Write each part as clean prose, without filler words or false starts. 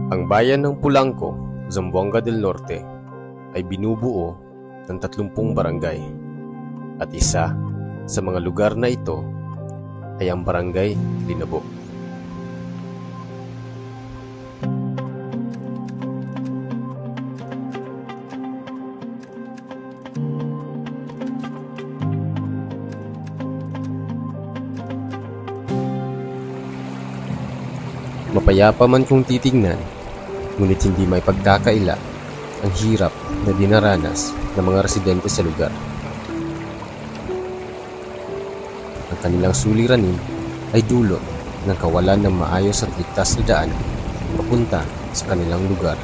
Ang bayan ng Pulangco, Zamboanga del Norte ay binubuo ng 30 barangay at isa sa mga lugar na ito ay ang Barangay Linabo. Mapayapa man kung titingnan, ngunit hindi may pagkakaila ang hirap na dinaranas ng mga residente sa lugar. Ang kanilang suliranin ay dulot ng kawalan ng maayos at ligtas na daan papunta sa kanilang lugar.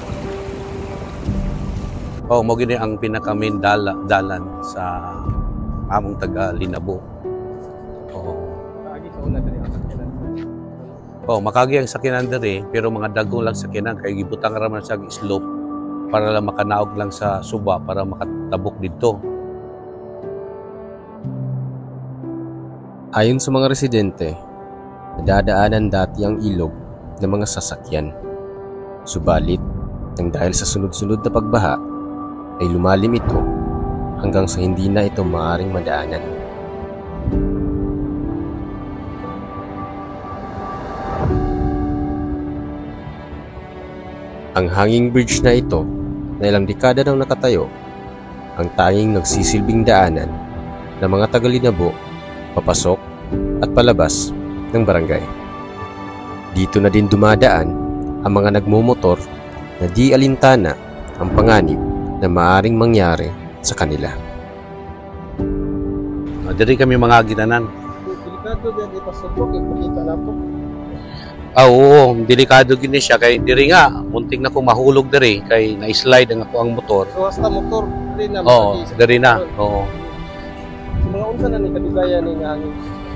Mo gini ang pinakamin dalan sa among taga Linabo. Makagi ang sakinan diri, pero mga dagong lang sakinan kay gibutang raman sa slope para lang makanaog lang sa suba para makatabok dito. Ayon sa mga residente, nadadaanan dati ang ilog ng mga sasakyan. Subalit, nang dahil sa sunod-sunod na pagbaha, ay lumalim ito hanggang sa hindi na ito maaaring madaanan. Ang hanging bridge na ito na ilang dekada nang nakatayo, ang tanging nagsisilbing daanan ng mga taga-Linabo papasok at palabas ng barangay. Dito na din dumadaan ang mga nagmumotor na di alintana ang panganib na maaaring mangyari sa kanila. Diri kami mga ginanan. Delikado din ipasubok, ipakita na po. Oo, delikado gini siya kay diri nga munting na ko mahulog diri kay na-slide ang ako ang motor. So hasta motor rin na diri na. Oo. So, mga unsa na ni kadugayan ni nga hangin?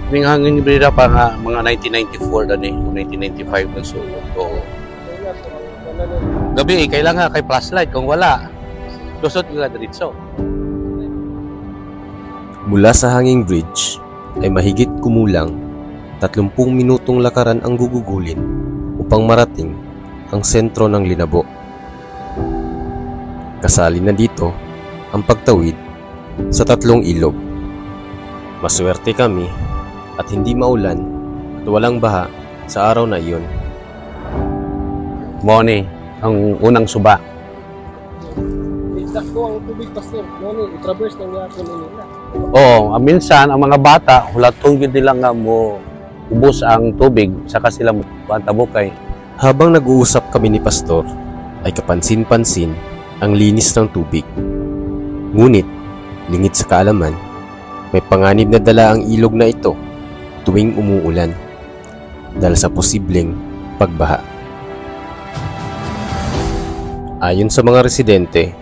Ning hangin ni Brida pa nga mga 1994 dani, 1995 na so. Oo. Gabi kailangan kay flashlight kung wala. Lusot nga diretso. Mula sa hanging bridge ay mahigit kumulang 30 minutong lakaran ang gugugulin upang marating ang sentro ng Linabo. Kasali na dito ang pagtawid sa 3 ilog. Maswerte kami at hindi maulan at walang baha sa araw na iyon. Moni ang unang suba. Sakto ang tubig pastor, no ni traverse nang yapon nila. Minsan ang mga bata hulatong gyud nila nga mo ubos ang tubig saka sila tabukay. Habang nag-uusap kami ni Pastor, ay kapansin-pansin ang linis ng tubig. Ngunit, lingid sa kaalaman, may panganib na dala ang ilog na ito tuwing umuulan dahil sa posibleng pagbaha. Ayon sa mga residente,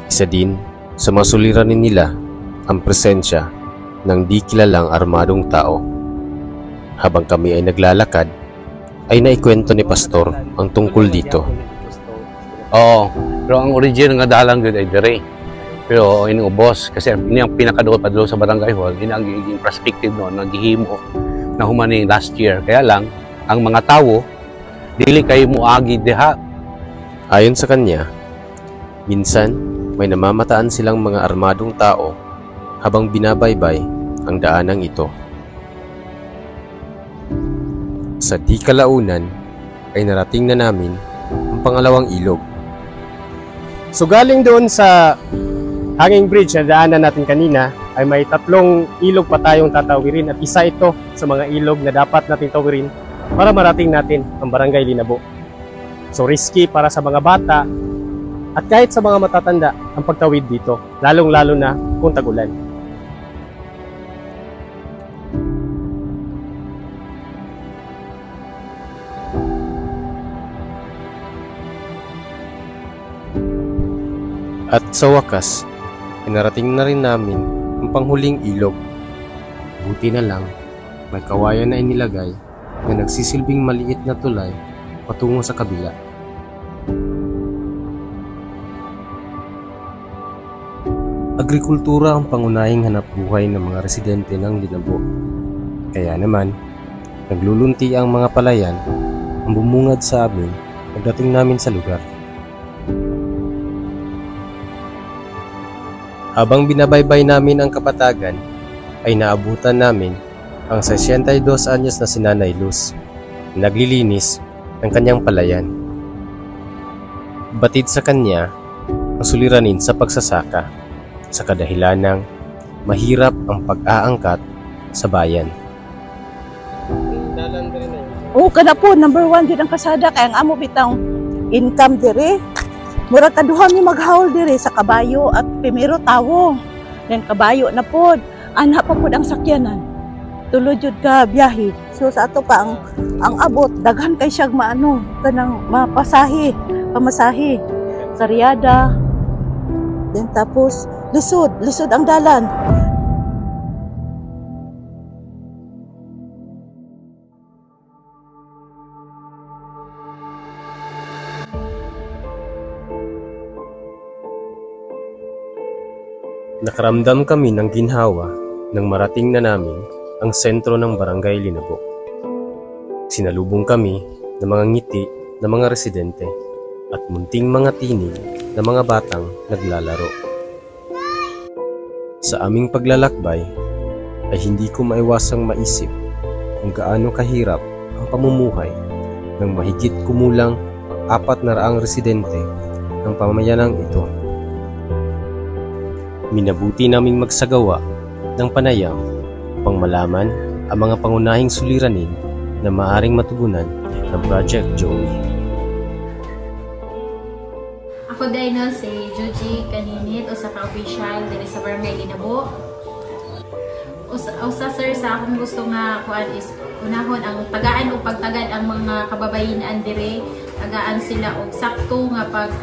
isa din sa mga suliranin nila ang presensya ng di kilalang armadong tao. Habang kami ay naglalakad, ay naikwento ni Pastor ang tungkol dito. Pero ang origin nga dalang gud ay dire. Pero inubos kasi ini ang pinakaduol padulong sa barangay hall, ini ang giging perspective no naghihimo na humani last year. Kaya lang ang mga tawo dili kay muagi diha. Ayon sa kanya, minsan may namamataan silang mga armadong tao habang binabaybay ang daanang ito. Sa di kalaunan ay narating na namin ang pangalawang ilog. So galing doon sa hanging bridge na daanan natin kanina ay may 3 ilog pa tayong tatawirin at isa ito sa mga ilog na dapat nating tawirin para marating natin ang Barangay Linabo. So risky para sa mga bata at kahit sa mga matatanda ang pagtawid dito, lalong-lalo na kung tag-ulan. At sa wakas, inarating na rin namin ang panghuling ilog. Buti na lang, may kawayan na inilagay na nagsisilbing maliit na tulay patungo sa kabila. Agrikultura ang pangunahing hanapbuhay ng mga residente ng Linabo. Kaya naman, naglulunti ang mga palayan ang bumungad sa amin na pagdating namin sa lugar. Habang binabaybay namin ang kapatagan, ay naabutan namin ang 62 anyos na si Nanay Luz, naglilinis ng kanyang palayan. Batid sa kanya ang suliranin sa pagsasaka sa kadahilanang mahirap ang pag-aangkat sa bayan. Kada po, number 1 din ang kasada, kaya ang amo bitang income dire. Murag kaduha mi maghaul dire sa kabayo at primero tawo. Then kabayo na pod, ana pa pod ang sakyanan. Tulo jud ka biyahe. So sa ato pa ang abot daghan kay siya maano kanang mapasahi, pamasahi. Karyada. Then tapos lisod ang dalan. Nakaramdam kami ng ginhawa nang marating na namin ang sentro ng Barangay Linabo. Sinalubong kami ng mga ngiti ng mga residente at munting mga tinig ng mga batang naglalaro. Sa aming paglalakbay ay hindi ko maiwasang maisip kung gaano kahirap ang pamumuhay ng mahigit kumulang 400 residente ng pamayanang ito. Minabuti naming magsagawa ng panayam upang malaman ang mga pangunahing suliranin na maaaring matugunan ng Project Joey. Ako dahil no, si Juji Kaninit o sa ka-official dito sa Barangay Linabo. Usa sir sa akong gusto nga kuan is unahon ang tagaan o pagtagad ang mga kababayenan dire, tagaan sila og sakto nga pag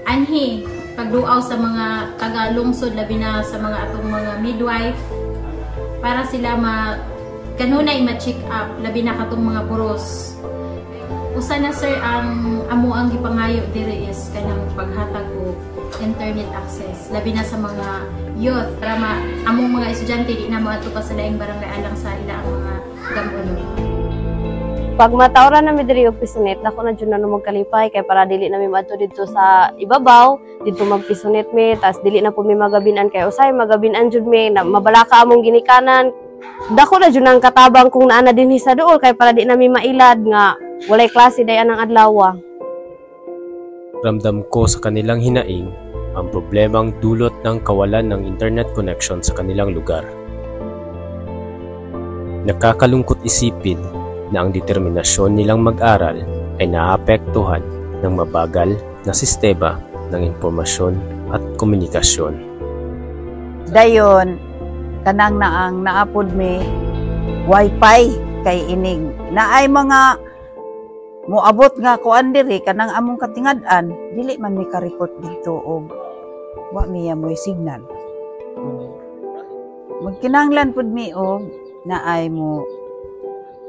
anhi pagduaw sa mga taga-lungsod labi na sa mga atong mga midwife para sila kanunay ma-check up labi na katong mga puros. Usa na sir ang amo ang gipangayo dire is kanang paghatag og internet access labi na sa mga youth para among mga estudyante di na moadto pa sa laing barangay alang sa ila ang mga gamuno. Pag matawran na mi diri og pisonet, nako na jud na magkalipay kay para dili na mi madto dito sa ibabaw, dito magpisonet mi, tas dili na po mi magabinan kay usay magabinan jud mi na mabalaka among ginikanan. Dako na jud nang katabang kung naa na dinhi sa duol kay para di na mi mailad nga walay klase dayon ang adlaw. Ramdam ko sa kanilang hinaing ang problemang dulot ng kawalan ng internet connection sa kanilang lugar. Nakakalungkot isipin na ang determinasyon nilang mag-aral ay naapektuhan ng mabagal na sistema ng impormasyon at komunikasyon. Dayon kanang naang naapod mi wifi kay inig naay mga moabot nga kuan diri kanang among katingad-an dili man mi ka-report dito og wa mi amoy signal. Magkinahanglan pud mi og naay mo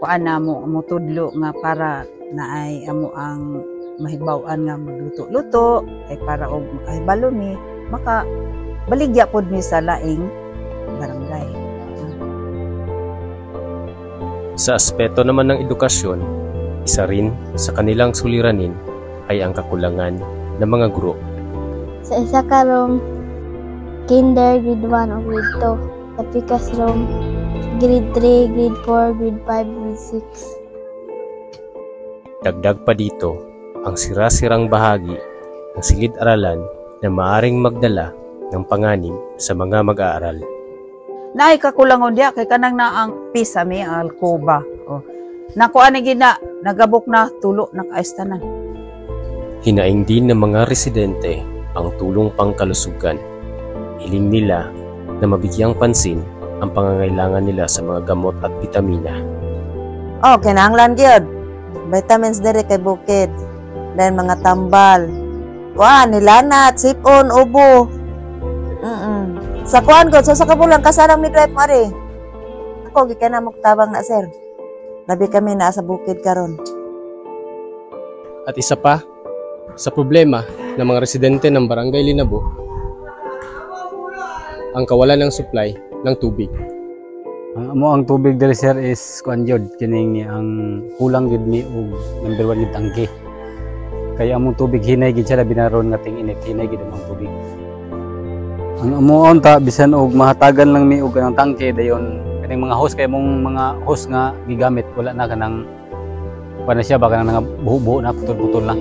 kuan na mo tudlo nga para naay amo ang mahibaw-an nga magluto-luto kay para og makahibalo mi maka baligya pod mi sa laing barangay. Sa aspeto naman ng edukasyon, isa rin sa kanilang suliranin ay ang kakulangan ng mga guro. Sa isa ka room, kinder, grade 1 o grade 2. Sa pikas room, grade 3, grade 4, grade 5, grade 6. Dagdag pa dito ang sira-sirang bahagi ng silid-aralan na maaring magdala ng panganib sa mga mag-aaral. Naay kakulangon diya kay kanang naang pisa mi alcoba. Nakuan ni gina nagabok na tulo nakaistanan. Hinaing din ng mga residente ang tulong pangkalusugan. Hiling nila na mabigyang pansin ang pangangailangan nila sa mga gamot at bitamina. Kinahanglan gyud. Vitamins diri kay bukid. Then mga tambal. Kuan nilanat, sipon, ubo. Sa kuan ko, so sa kabulang kasarang midwife mo rin. Ako, gikan na muktabang na, sir. Labi kami na sa bukid karon. At isa pa, sa problema ng mga residente ng Barangay Linabo, ang kawalan ng supply ng tubig. Ang tubig diri sir is kuan jud kining ang kulang gid mi og number 1 gid tangke. kay among tubig hinay gid siya binaron nga ting init hinay gid among tubig. Ang amuon ta bisan og mahatagan lang mi og kanang tangke dayon kaning mga hose kay mong mga hose nga gigamit wala na kanang para siya baka nang buho-buho na putol-putol na.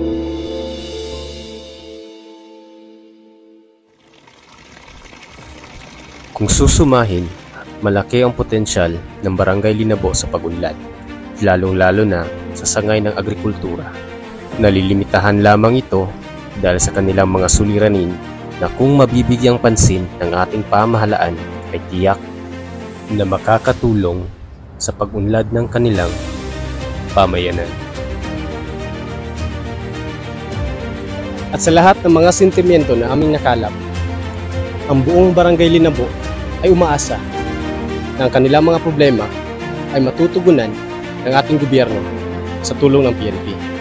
Kung susumahin, malaki ang potensyal ng Barangay Linabo sa pag-unlad, lalong-lalo na sa sangay ng agrikultura. Nalilimitahan lamang ito dahil sa kanilang mga suliranin na kung mabibigyang pansin ng ating pamahalaan ay tiyak na makakatulong sa pag-unlad ng kanilang pamayanan. At sa lahat ng mga sentimiento na aming nakalap, ang buong Barangay Linabo ay umaasa na ang kanilang mga problema ay matutugunan ng ating gobyerno sa tulong ng PNP.